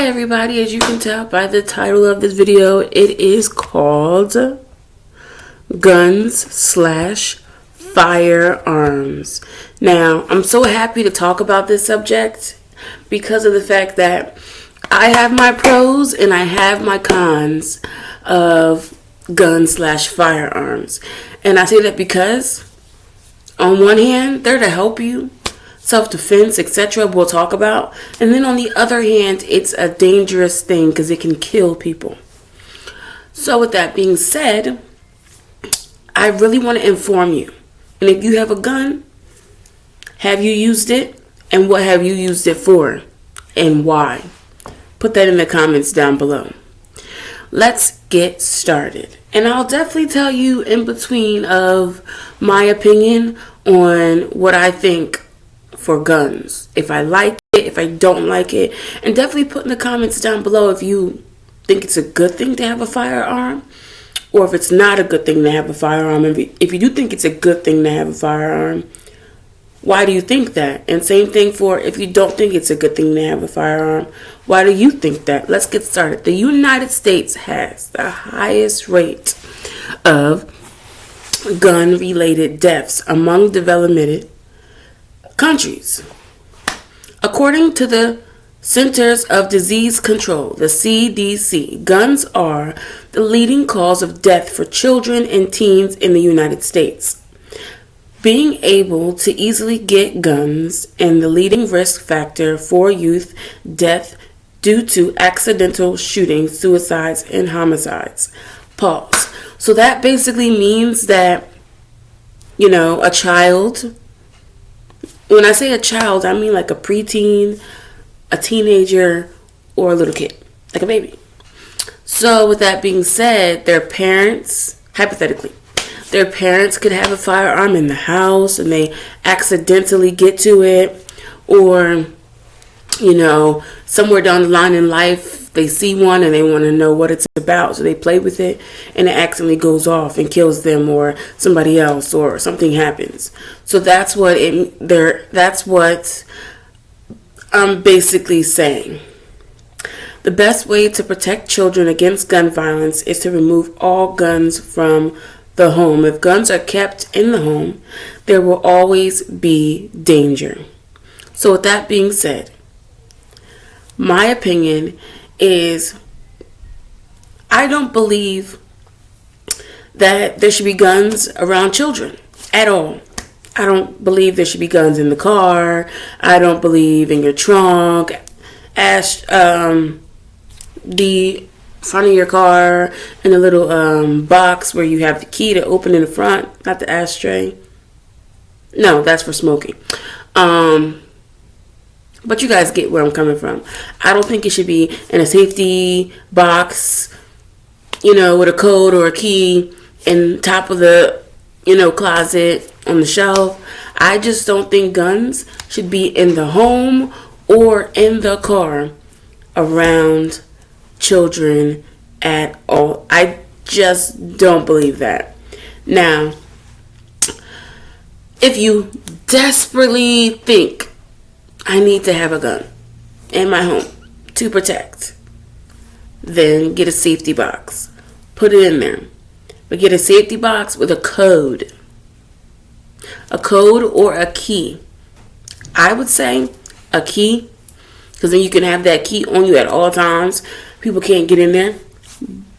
everybody, as you can tell by the title of this video, it is called Guns/Firearms. Now, I'm so happy to talk about this subject because of the fact that I have my pros and I have my cons of guns/firearms. And I say that because on one hand, they're to help you, self-defense, etc. we'll talk about. And then on the other hand, it's a dangerous thing because it can kill people. So with that being said, I really want to inform you. And if you have a gun, have you used it? And what have you used it for? And why? Put that in the comments down below. Let's get started. And I'll definitely tell you in between of my opinion on what I think for guns. If I like it, if I don't like it. And definitely put in the comments down below if you think it's a good thing to have a firearm or if it's not a good thing to have a firearm. And if you do think it's a good thing to have a firearm, why do you think that? And same thing for if you don't think it's a good thing to have a firearm, why do you think that? Let's get started. The United States has the highest rate of gun-related deaths among developed countries. According to the Centers of Disease Control, the CDC, guns are the leading cause of death for children and teens in the United States. Being able to easily get guns is the leading risk factor for youth death due to accidental shootings, suicides, and homicides. Pause. So that basically means that, a child, when I say a child, I mean like a preteen, a teenager, or a little kid, like a baby. So with that being said, their parents, hypothetically, their parents could have a firearm in the house and they accidentally get to it, or, somewhere down the line in life, they see one and they want to know what it's about. So they play with it and it accidentally goes off and kills them or somebody else or something happens. So that's what I'm basically saying. The best way to protect children against gun violence is to remove all guns from the home. If guns are kept in the home, there will always be danger. So with that being said, my opinion is I don't believe that there should be guns around children at all. I don't believe there should be guns in the car. I don't believe in your trunk, the front of your car, in a little box where you have the key to open in the front, not the ashtray. No, that's for smoking. But you guys get where I'm coming from. I don't think it should be in a safety box, with a code or a key in top of the, closet on the shelf. I just don't think guns should be in the home or in the car around children at all. I just don't believe that. Now, if you desperately think I need to have a gun in my home to protect, then get a safety box. Put it in there. But get a safety box with a code. A code or a key. I would say a key, because then you can have that key on you at all times. People can't get in there.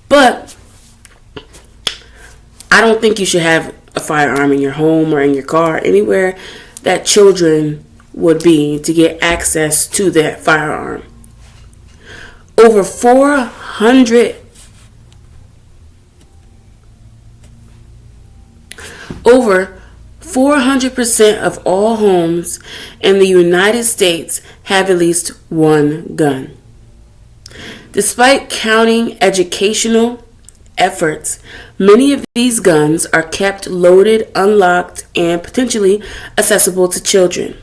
But I don't think you should have a firearm in your home or in your car, anywhere that children would be, to get access to that firearm. Over 400% of all homes in the United States have at least one gun. Despite counting educational efforts, many of these guns are kept loaded, unlocked, and potentially accessible to children.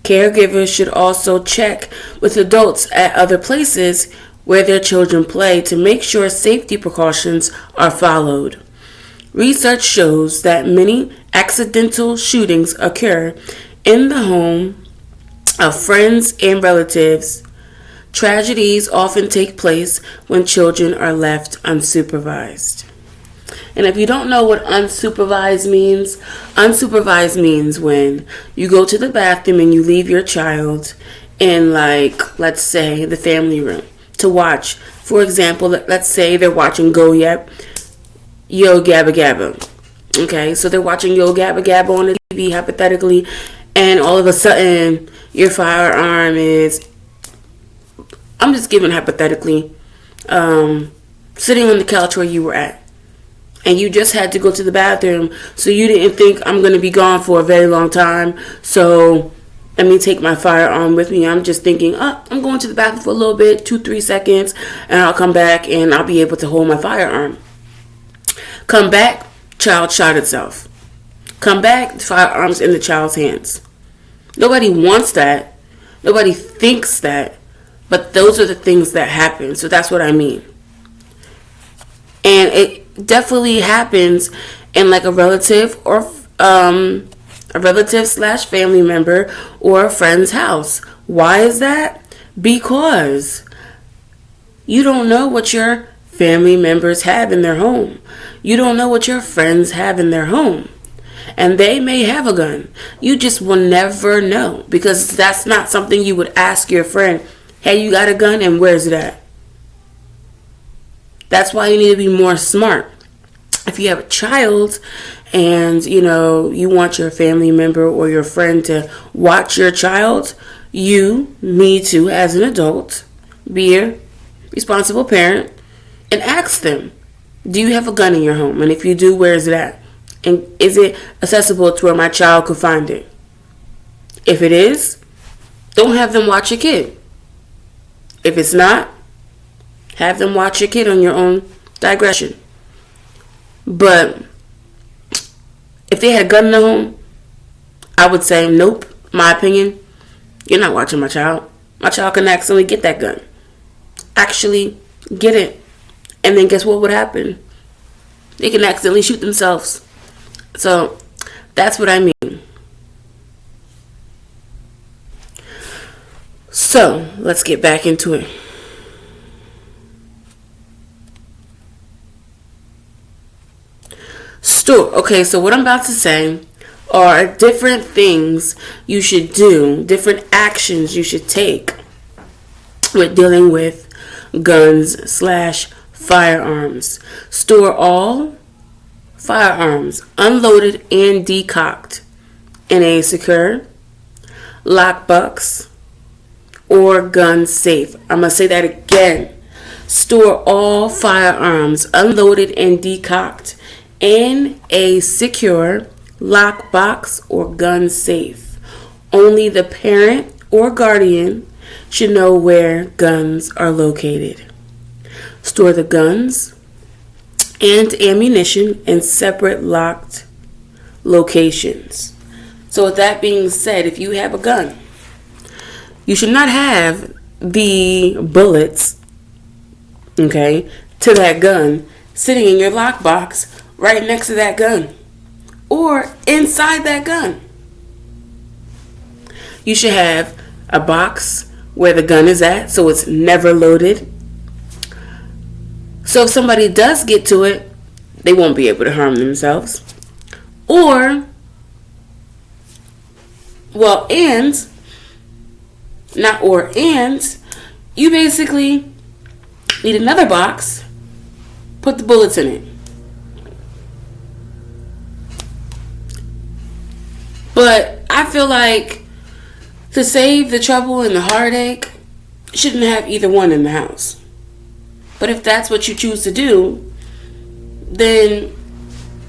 Caregivers should also check with adults at other places where their children play to make sure safety precautions are followed. Research shows that many accidental shootings occur in the home of friends and relatives Tragedies often take place when children are left unsupervised. And if you don't know what unsupervised means when you go to the bathroom and you leave your child in, like, let's say, the family room to watch. For example, let's say they're watching Yo Gabba Gabba. Okay, so they're watching Yo Gabba Gabba on the TV, hypothetically, and all of a sudden your firearm is, I'm just giving hypothetically, sitting on the couch where you were at. And you just had to go to the bathroom, so you didn't think, I'm going to be gone for a very long time, so let me take my firearm with me. I'm just thinking, I'm going to the bathroom for a little bit, 2-3 seconds, and I'll come back and I'll be able to hold my firearm. Come back, child shot itself. Come back, the firearm's in the child's hands. Nobody wants that. Nobody thinks that. But those are the things that happen. So that's what I mean. And it definitely happens in like a relative or a relative / family member or a friend's house. Why is that? Because you don't know what your family members have in their home. You don't know what your friends have in their home. And they may have a gun. You just will never know, because that's not something you would ask your friend. Hey, you got a gun, and where's it at? That's why you need to be more smart. If you have a child and, you want your family member or your friend to watch your child, you need to, as an adult, be a responsible parent and ask them, do you have a gun in your home? And if you do, where is it at? And is it accessible to where my child could find it? If it is, don't have them watch your kid. If it's not, have them watch your kid on your own digression. But if they had a gun in the home, I would say, nope, my opinion, you're not watching my child. My child can accidentally get that gun. Actually get it. And then guess what would happen? They can accidentally shoot themselves. So that's what I mean. So let's get back into it. Okay, so what I'm about to say are different things you should do, different actions you should take with dealing with guns / firearms. Store all firearms unloaded and decocked in a secure lockbox or gun safe. I'm going to say that again. Store all firearms unloaded and decocked in a secure lockbox or gun safe. Only the parent or guardian should know where guns are located. Store the guns and ammunition in separate locked locations. So with that being said, if you have a gun, you should not have the bullets, to that gun sitting in your lockbox right next to that gun or inside that gun. You should have a box where the gun is at, so it's never loaded. So if somebody does get to it, they won't be able to harm themselves. You basically need another box, put the bullets in it. But I feel like to save the trouble and the heartache, you shouldn't have either one in the house. But if that's what you choose to do, then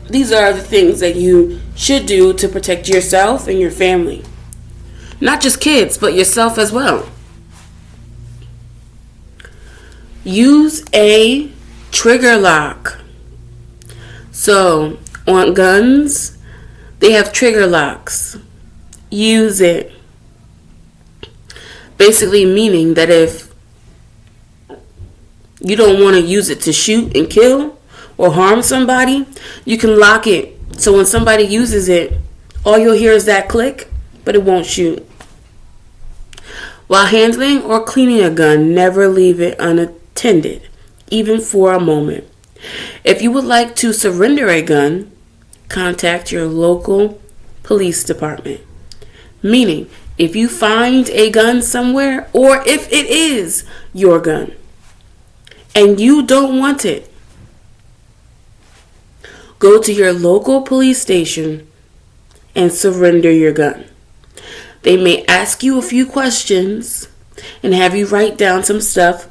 these are the things that you should do to protect yourself and your family. Not just kids, but yourself as well. Use a trigger lock. So, on guns, they have trigger locks. Use it. Basically meaning that if you don't want to use it to shoot and kill or harm somebody, you can lock it. So when somebody uses it, all you'll hear is that click, but it won't shoot. While handling or cleaning a gun, never leave it unattended, even for a moment. If you would like to surrender a gun, contact your local police department. Meaning, if you find a gun somewhere, or if it is your gun, and you don't want it, go to your local police station and surrender your gun. They may ask you a few questions and have you write down some stuff,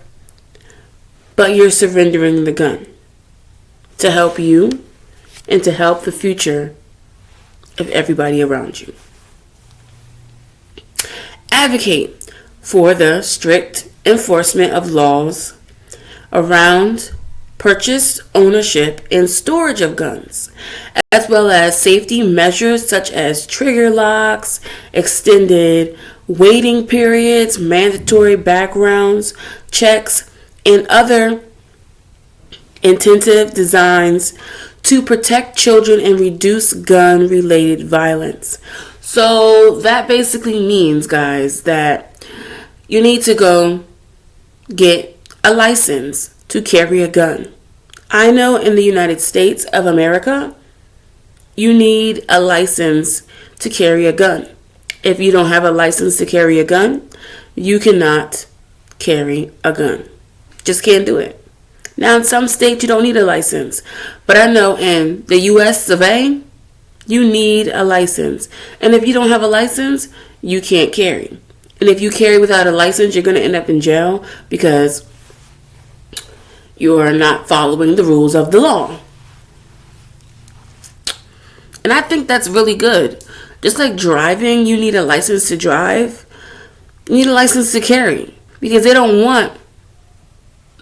but you're surrendering the gun to help you and to help the future of everybody around you. Advocate for the strict enforcement of laws around purchase, ownership, and storage of guns, as well as safety measures such as trigger locks, extended waiting periods, mandatory backgrounds, checks, and other intensive designs to protect children and reduce gun-related violence. So that basically means, guys, that you need to go get a license to carry a gun. I know in the United States of America, you need a license to carry a gun. If you don't have a license to carry a gun, you cannot carry a gun. Just can't do it. Now, in some states, you don't need a license. But I know in the US of A, you need a license. And if you don't have a license, you can't carry. And if you carry without a license, you're going to end up in jail because you are not following the rules of the law. And I think that's really good. Just like driving, you need a license to drive. You need a license to carry. Because they don't want,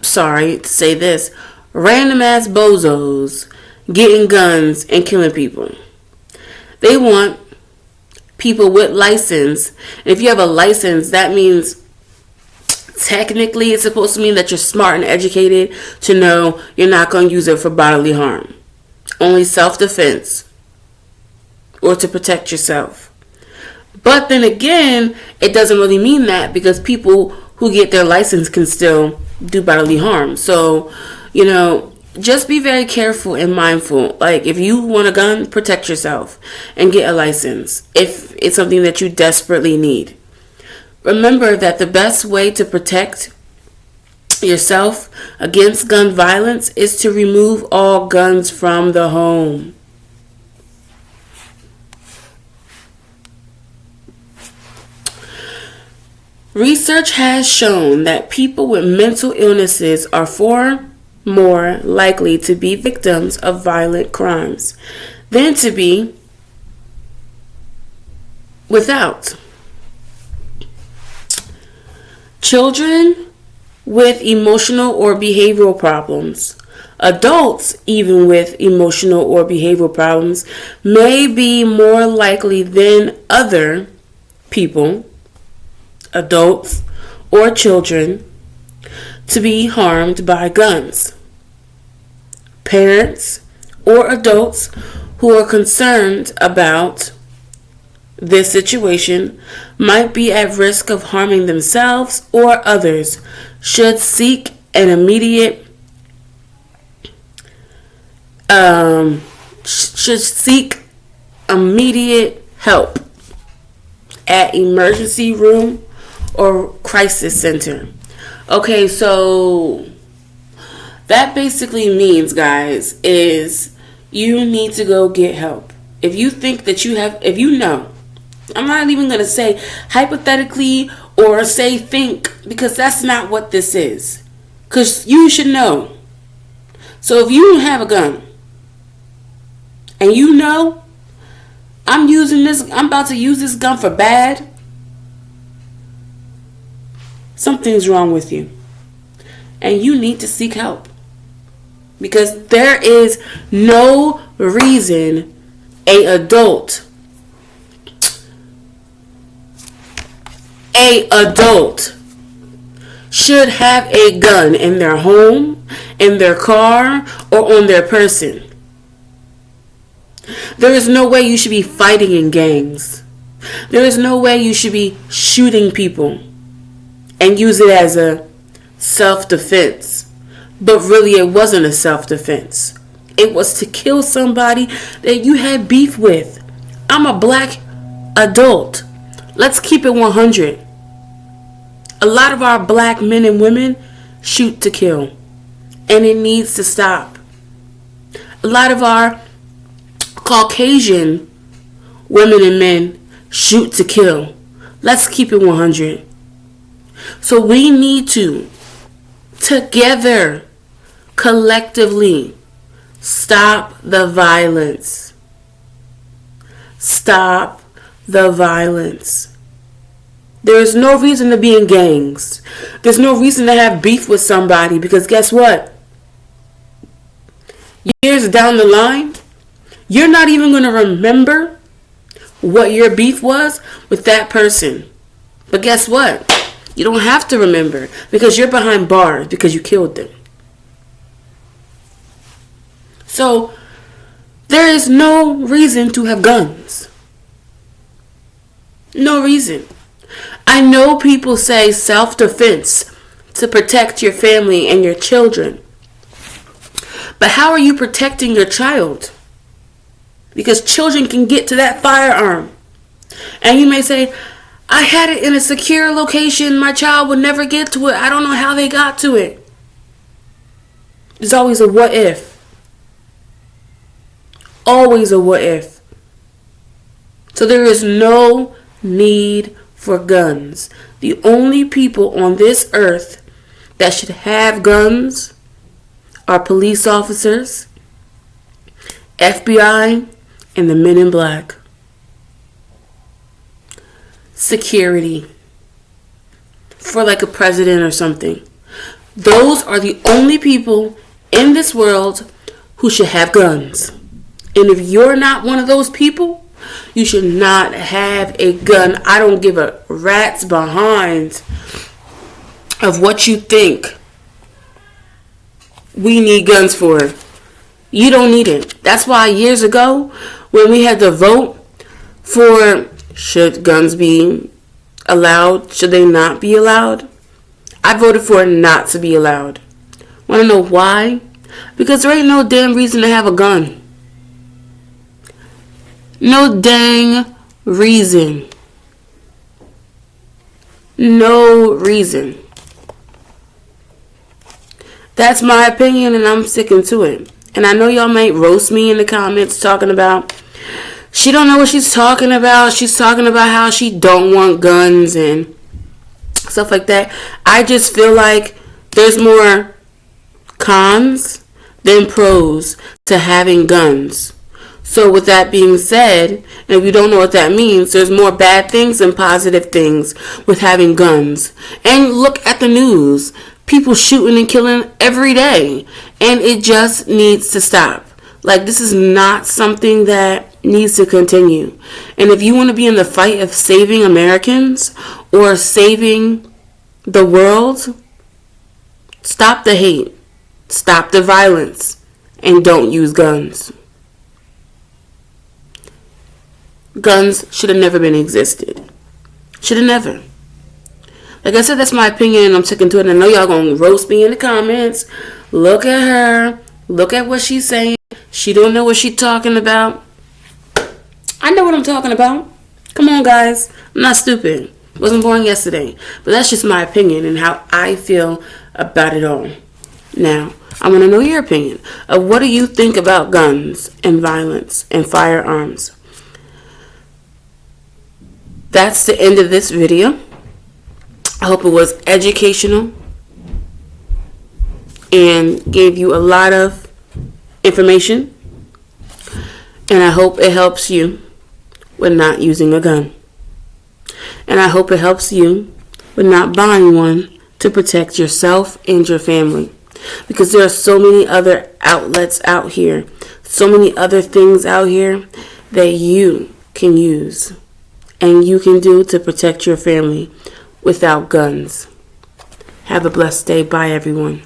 sorry to say this, random ass bozos getting guns and killing people. They want people with license. And if you have a license, that means technically it's supposed to mean that you're smart and educated to know you're not going to use it for bodily harm. Only self-defense or to protect yourself. But then again, it doesn't really mean that because people who get their license can still do bodily harm. So, just be very careful and mindful. Like, if you want a gun, protect yourself and get a license if it's something that you desperately need. Remember that the best way to protect yourself against gun violence is to remove all guns from the home. Research has shown that people with mental illnesses are far more likely to be victims of violent crimes than to be without. Children with emotional or behavioral problems, adults even with emotional or behavioral problems, may be more likely than other people, adults or children, to be harmed by guns. Parents or adults who are concerned about this situation might be at risk of harming themselves or others should seek an immediate help at emergency room or crisis center. Okay, so that basically means, guys, is you need to go get help. If you think that if you know, I'm not even going to say hypothetically or say think, because that's not what this is. Because you should know. So if you have a gun and you know, I'm about to use this gun for bad, something's wrong with you. And you need to seek help. Because there is no reason a adult should have a gun in their home, in their car, or on their person. There is no way you should be fighting in gangs. There is no way you should be shooting people. and use it as a self-defense. But really, it wasn't a self-defense. It was to kill somebody that you had beef with. I'm a black adult. Let's keep it 100. A lot of our black men and women shoot to kill. And it needs to stop. A lot of our Caucasian women and men shoot to kill. Let's keep it 100. So we need to, together, collectively, stop the violence. Stop the violence. There is no reason to be in gangs. There's no reason to have beef with somebody, because guess what? Years down the line, you're not even going to remember what your beef was with that person. But guess what? You don't have to remember, because you're behind bars because you killed them. So there is no reason to have guns. No reason. I know people say self-defense to protect your family and your children. But how are you protecting your child? Because children can get to that firearm. And you may say, I had it in a secure location. My child would never get to it. I don't know how they got to it. There's always a what if. Always a what if. So there is no need for guns. The only people on this earth that should have guns are police officers, FBI, and the men in black. Security. For like a president or something. Those are the only people in this world who should have guns. And if you're not one of those people, you should not have a gun. I don't give a rat's behind of what you think we need guns for. You don't need it. That's why years ago, when we had to vote for should guns be allowed, should they not be allowed, I voted for it not to be allowed. Want to know why? Because there ain't no damn reason to have a gun. No dang reason. No reason. That's my opinion, and I'm sticking to it. And I know y'all might roast me in the comments talking about she don't know what she's talking about. She's talking about how she don't want guns and stuff like that. I just feel like there's more cons than pros to having guns. So with that being said, and if you don't know what that means, there's more bad things than positive things with having guns. And look at the news. People shooting and killing every day. And it just needs to stop. Like, this is not something that needs to continue. And if you want to be in the fight of saving Americans or saving the world, stop the hate. Stop the violence. And don't use guns. Guns should have never been existed. Should have never. Like I said, that's my opinion, and I'm sticking to it. I know y'all gonna roast me in the comments. Look at her. Look at what she's saying. She don't know what she's talking about. I know what I'm talking about. Come on, guys. I'm not stupid. Wasn't born yesterday. But that's just my opinion and how I feel about it all. Now, I want to know your opinion of what do you think about guns and violence and firearms. That's the end of this video. I hope it was educational and gave you a lot of information. And I hope it helps you with not using a gun. And I hope it helps you with not buying one to protect yourself and your family. Because there are so many other outlets out here, so many other things out here that you can use and you can do to protect your family without guns. Have a blessed day. Bye, everyone.